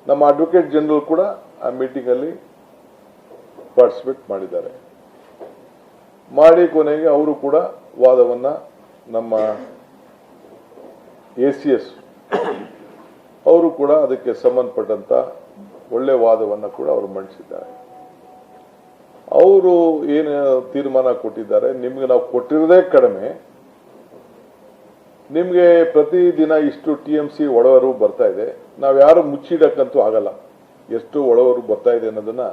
ನಮ್ಮ advocate general ಕೂಡ ಆ ಮೀಟಿಂಗ್ ಅಲ್ಲಿ ಪಾರ್ಟಿಸಿಪೇಟ್ ಮಾಡಿದ್ದಾರೆ. ಮಾಡಿ ಕೊನೆಗೆ ಅವರು ಕೂಡ ವಾದವನ್ನ ನಮ್ಮ ACS ಅವರು ಕೂಡ ಅದಕ್ಕೆ ಸಂಬಂಧಪಟ್ಟಂತ ಒಳ್ಳೆ ವಾದವನ್ನ ಕೂಡ ಅವರು ಮಂಡಿಸಿದ್ದಾರೆ. ಅವರು ಏನು ತೀರ್ಮಾನ ಕೊಟ್ಟಿದ್ದಾರೆ, ನಿಮ್ಗೆ ನಾವು ಕೊಟ್ಟಿರೋದೇ ಕಡಿಮೆ, ನಿಮ್ಗೆ ಪ್ರತಿದಿನ ಇಷ್ಟು TMC ಒಳವರು ಬರ್ತಾ ಇದೆ, ನಾವ್ಯಾರು ಮುಚ್ಚಿಡಕ್ಕಂತೂ ಆಗಲ್ಲ. ಎಷ್ಟು ಒಳವರು ಬರ್ತಾ ಇದೆ ಅನ್ನೋದನ್ನ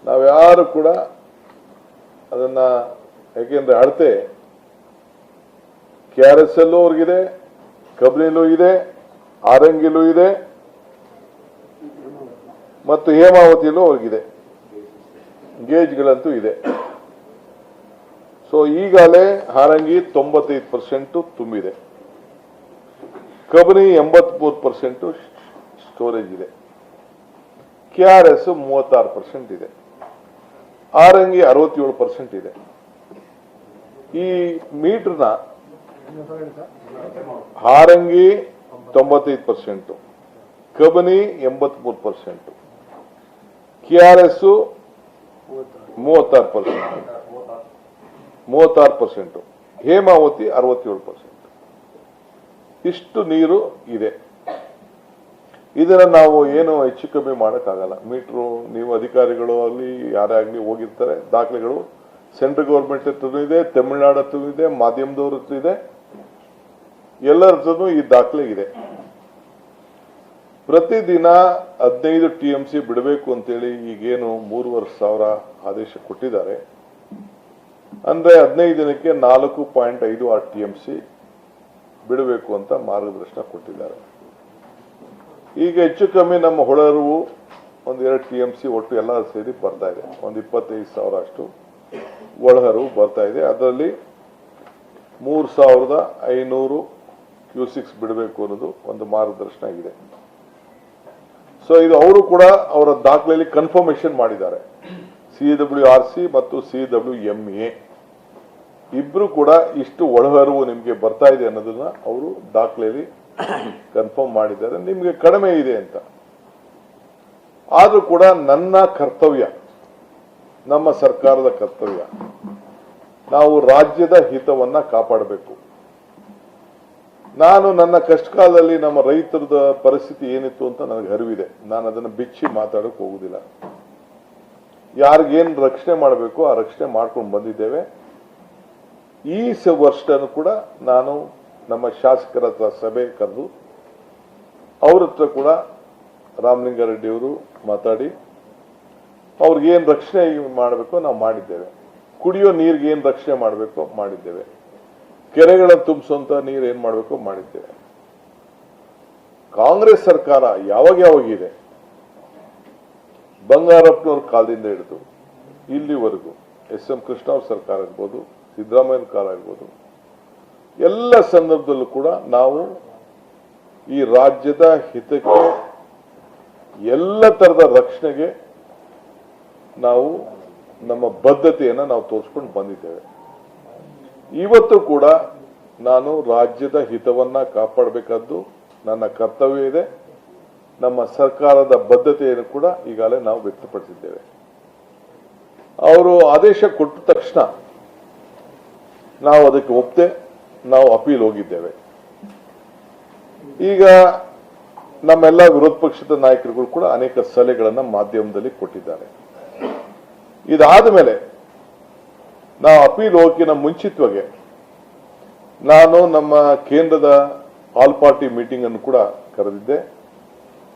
ನಾವ್ಯಾರು ಕೂಡ ಅದನ್ನ, ಯಾಕೆಂದ್ರೆ ಅಳತೆ KRSL ಅವ್ರಿಗಿದೆ, ಕಬ್ನಿಲೂ ಇದೆ, ಆರಂಗಿಲೂ ಇದೆ ಮತ್ತು ಹೇಮಾವತಿಯಲ್ಲೂ ಅವ್ರಿಗಿದೆ, ಗೇಜ್ಗಳಂತೂ ಇದೆ. ಸೊ ಈಗಾಗಲೇ ಹಾರಂಗಿ 95% ತುಂಬಿದೆ, ಕಬಿನಿ 83% ಸ್ಟೋರೇಜ್ ಇದೆ, KRS 36% ಇದೆ, ಆರಂಗಿ 67% ಇದೆ. ಈ ಮೀಟರ್ನ ಹಾರಂಗಿ 95%, ಕಬಿನಿ 83%, KRS 36%, ಹೇಮಾವತಿ 67%. ಇಷ್ಟು ನೀರು ಇದೆ. ಇದನ್ನ ನಾವು ಏನು ಹೆಚ್ಚು ಕಮ್ಮಿ ಮಾಡೋಕ್ಕಾಗಲ್ಲ. ಮೀಟ್ರು ನೀವು ಅಧಿಕಾರಿಗಳು ಅಲ್ಲಿ ಯಾರೇ ಆಗಲಿ ಹೋಗಿರ್ತಾರೆ, ದಾಖಲೆಗಳು ಸೆಂಟ್ರಲ್ ಗೌರ್ಮೆಂಟ್ ಹತ್ರನೂ ಇದೆ, ತಮಿಳುನಾಡು ಹತ್ರನೂ ಇದೆ, ಮಾಧ್ಯಮದವ್ರ ಹತ್ರ ಇದೆ, ಎಲ್ಲರ ಹತ್ರನೂ ಈ ದಾಖಲೆ ಇದೆ. ಪ್ರತಿದಿನ 15 TMC ಬಿಡಬೇಕು ಅಂತೇಳಿ ಈಗೇನು 3,500 ಆದೇಶ ಕೊಟ್ಟಿದ್ದಾರೆ. ಅಂದ್ರೆ 15 ದಿನಕ್ಕೆ 4.56 TMC ಬಿಡಬೇಕು ಅಂತ ಮಾರ್ಗದರ್ಶನ ಕೊಟ್ಟಿದ್ದಾರೆ. ಈಗ ಹೆಚ್ಚು ಕಮ್ಮಿ ನಮ್ಮ ಹೊಳಹರಿವು 1-2 TMC ಒಟ್ಟು ಎಲ್ಲ ಸೇರಿ ಬರ್ತಾ ಇದೆ. 25,000 ಅಷ್ಟು ಒಳಹರಿವು ಬರ್ತಾ ಇದೆ. ಅದರಲ್ಲಿ 3,500 ಕ್ಯೂಸಿಕ್ಸ್ ಬಿಡಬೇಕು ಅನ್ನೋದು ಒಂದು ಮಾರ್ಗದರ್ಶನ ಇದೆ. ಸೊ ಇದು ಅವರು ಕೂಡ ಅವರ ದಾಖಲೆಯಲ್ಲಿ ಕನ್ಫರ್ಮೇಶನ್ ಮಾಡಿದ್ದಾರೆ. CWRC ಮತ್ತು CWMA ಇಬ್ರು ಕೂಡ ಇಷ್ಟು ಒಳಹರಿವು ನಿಮ್ಗೆ ಬರ್ತಾ ಇದೆ ಅನ್ನೋದನ್ನ ಅವರು ದಾಖಲೆಯಲ್ಲಿ ಕನ್ಫರ್ಮ್ ಮಾಡಿದ್ದಾರೆ. ನಿಮ್ಗೆ ಕಡಿಮೆ ಇದೆ ಅಂತ. ಆದ್ರೂ ಕೂಡ ನನ್ನ ಕರ್ತವ್ಯ, ನಮ್ಮ ಸರ್ಕಾರದ ಕರ್ತವ್ಯ, ನಾವು ರಾಜ್ಯದ ಹಿತವನ್ನ ಕಾಪಾಡಬೇಕು. ನಾನು ನನ್ನ ಕಷ್ಟಕಾಲದಲ್ಲಿ ನಮ್ಮ ರೈತರದ ಪರಿಸ್ಥಿತಿ ಏನಿತ್ತು ಅಂತ ನನಗೆ ಅರಿವಿದೆ. ನಾನು ಅದನ್ನು ಬಿಚ್ಚಿ ಮಾತಾಡಕ್ ಹೋಗುದಿಲ್ಲ. ಯಾರಿಗೇನು ರಕ್ಷಣೆ ಮಾಡಬೇಕು ಆ ರಕ್ಷಣೆ ಮಾಡ್ಕೊಂಡು ಬಂದಿದ್ದೇವೆ. ಈ ವರ್ಷನೂ ಕೂಡ ನಾನು ನಮ್ಮ ಶಾಸಕರ ಹತ್ರ ಸಭೆ ಕರೆದು ಅವ್ರ ಹತ್ರ ಕೂಡ ರಾಮಲಿಂಗಾರೆಡ್ಡಿ ಅವರು ಮಾತಾಡಿ ಅವ್ರಿಗೇನು ರಕ್ಷಣೆ ಮಾಡಬೇಕು ನಾವು ಮಾಡಿದ್ದೇವೆ. ಕುಡಿಯೋ ನೀರಿಗೆ ಏನು ರಕ್ಷಣೆ ಮಾಡಬೇಕು ಮಾಡಿದ್ದೇವೆ. ಕೆರೆಗಳನ್ನು ತುಂಬಿಸುವಂತ ನೀರು ಏನ್ ಮಾಡಬೇಕು ಮಾಡಿದ್ದೇವೆ. ಕಾಂಗ್ರೆಸ್ ಸರ್ಕಾರ ಯಾವಾಗಿದೆ, ಬಂಗಾರಪ್ಪನವ್ರ ಕಾಲದಿಂದ ಹಿಡಿದು ಇಲ್ಲಿವರೆಗೂ SM ಕೃಷ್ಣ ಅವ್ರ ಸರ್ಕಾರ ಆಗ್ಬೋದು, ಸಿದ್ದರಾಮಯ್ಯನ ಕಾಲ ಆಗ್ಬೋದು, ಎಲ್ಲ ಸಂದರ್ಭದಲ್ಲೂ ಕೂಡ ನಾವು ಈ ರಾಜ್ಯದ ಹಿತಕ್ಕೆ ಎಲ್ಲ ತರದ ರಕ್ಷಣೆಗೆ ನಾವು ನಮ್ಮ ಬದ್ಧತೆಯನ್ನ ನಾವು ತೋರಿಸ್ಕೊಂಡು ಬಂದಿದ್ದೇವೆ. ಇವತ್ತು ಕೂಡ ನಾನು ರಾಜ್ಯದ ಹಿತವನ್ನ ಕಾಪಾಡಬೇಕಾದ್ದು ನನ್ನ ಕರ್ತವ್ಯ ಇದೆ. ನಮ್ಮ ಸರ್ಕಾರದ ಬದ್ಧತೆಯನ್ನು ಕೂಡ ಈಗಾಗಲೇ ನಾವು ವ್ಯಕ್ತಪಡಿಸಿದ್ದೇವೆ. ಅವರು ಆದೇಶ ಕೊಟ್ಟ ತಕ್ಷಣ ನಾವು ಅದಕ್ಕೆ ಒಪ್ಪದೆ ನಾವು ಅಪೀಲ್ ಹೋಗಿದ್ದೇವೆ. ಈಗ ನಮ್ಮೆಲ್ಲ ವಿರೋಧ ಪಕ್ಷದ ನಾಯಕರುಗಳು ಕೂಡ ಅನೇಕ ಸಲಹೆಗಳನ್ನು ಮಾಧ್ಯಮದಲ್ಲಿ ಕೊಟ್ಟಿದ್ದಾರೆ. ಇದಾದ ಮೇಲೆ ನಾವು ಅಪೀಲ್ ಹೋಗಿನ ಮುಂಚಿತವಾಗಿ ನಾನು ನಮ್ಮ ಕೇಂದ್ರದ ಆಲ್ ಪಾರ್ಟಿ ಮೀಟಿಂಗ್ ಅನ್ನು ಕೂಡ ಕರೆದಿದ್ದೆ.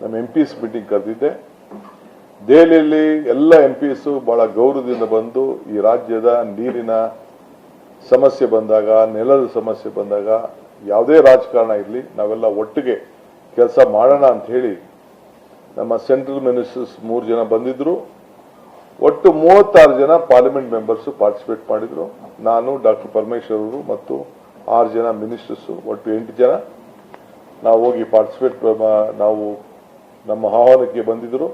ನಮ್ಮ MPs ಮೀಟಿಂಗ್ ಕರೆದಿದ್ದೆ. ದೆಹಲಿಯಲ್ಲಿ ಎಲ್ಲ MPs ಬಹಳ ಗೌರವದಿಂದ ಬಂದು ಈ ರಾಜ್ಯದ ನೀರಿನ ಸಮಸ್ಯೆ ಬಂದಾಗ, ನೆಲದ ಸಮಸ್ಯೆ ಬಂದಾಗ, ಯಾವುದೇ ರಾಜಕಾರಣ ಇರಲಿ ನಾವೆಲ್ಲ ಒಟ್ಟಿಗೆ ಕೆಲಸ ಮಾಡೋಣ ಅಂತ ಹೇಳಿ ನಮ್ಮ ಸೆಂಟ್ರಲ್ ಮಿನಿಸ್ಟರ್ಸ್ 3 ಜನ ಬಂದಿದ್ರು. ಒಟ್ಟು 36 ಜನ ಪಾರ್ಲಿಮೆಂಟ್ ಮೆಂಬರ್ಸ್ ಪಾರ್ಟಿಸಿಪೇಟ್ ಮಾಡಿದ್ರು. ನಾನು, ಡಾಕ್ಟರ್ ಪರಮೇಶ್ವರ್ ಅವರು ಮತ್ತು 6 ಜನ ಮಿನಿಸ್ಟರ್ಸ್, ಒಟ್ಟು 8 ಜನ ನಾವು ಹೋಗಿ ಪಾರ್ಟಿಸಿಪೇಟ್ ನಾವು ನಮ್ಮ ಆಹ್ವಾನಕ್ಕೆ ಬಂದಿದ್ರು.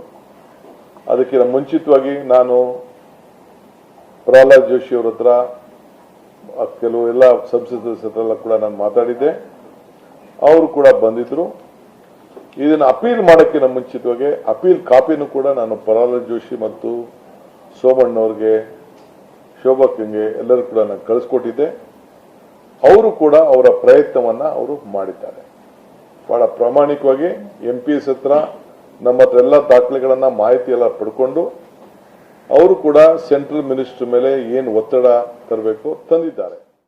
ಅದಕ್ಕೆ ಮುಂಚಿತವಾಗಿ ನಾನು ಪ್ರಹ್ಲಾದ್ ಜೋಶಿ ಅವರ ಹತ್ರ, ಕೆಲವು ಎಲ್ಲ ಸಂಸದರ ಹತ್ರ ಕೂಡ ನಾನು ಮಾತಾಡಿದ್ದೆ. ಅವರು ಕೂಡ ಬಂದಿದ್ರು. ಇದನ್ನು ಅಪೀಲ್ ಮಾಡೋಕ್ಕಿಂತ ಮುಂಚಿತವಾಗಿ ಅಪೀಲ್ ಕಾಪಿನೂ ಕೂಡ ನಾನು ಪ್ರಹ್ಲಾದ್ ಜೋಶಿ ಮತ್ತು ಸೋಮಣ್ಣವ್ರಿಗೆ, ಶೋಭಾಕ್ಗೆ ಎಲ್ಲರೂ ಕೂಡ ನಾನು ಕಳಿಸ್ಕೊಟ್ಟಿದ್ದೆ. ಅವರು ಕೂಡ ಅವರ ಪ್ರಯತ್ನವನ್ನ ಅವರು ಮಾಡಿದ್ದಾರೆ. ಬಹಳ ಪ್ರಾಮಾಣಿಕವಾಗಿ MPS ಹತ್ರ ನಮ್ಮ ಹತ್ರ ಎಲ್ಲ ದಾಖಲೆಗಳನ್ನ ಮಾಹಿತಿ ಎಲ್ಲ ಪಡ್ಕೊಂಡು ಅವರು ಕೂಡ ಸೆಂಟ್ರಲ್ ಮಿನಿಸ್ಟರ್ ಮೇಲೆ ಏನು ಒತ್ತಡ ತರಬೇಕು ತಂದಿದ್ದಾರೆ.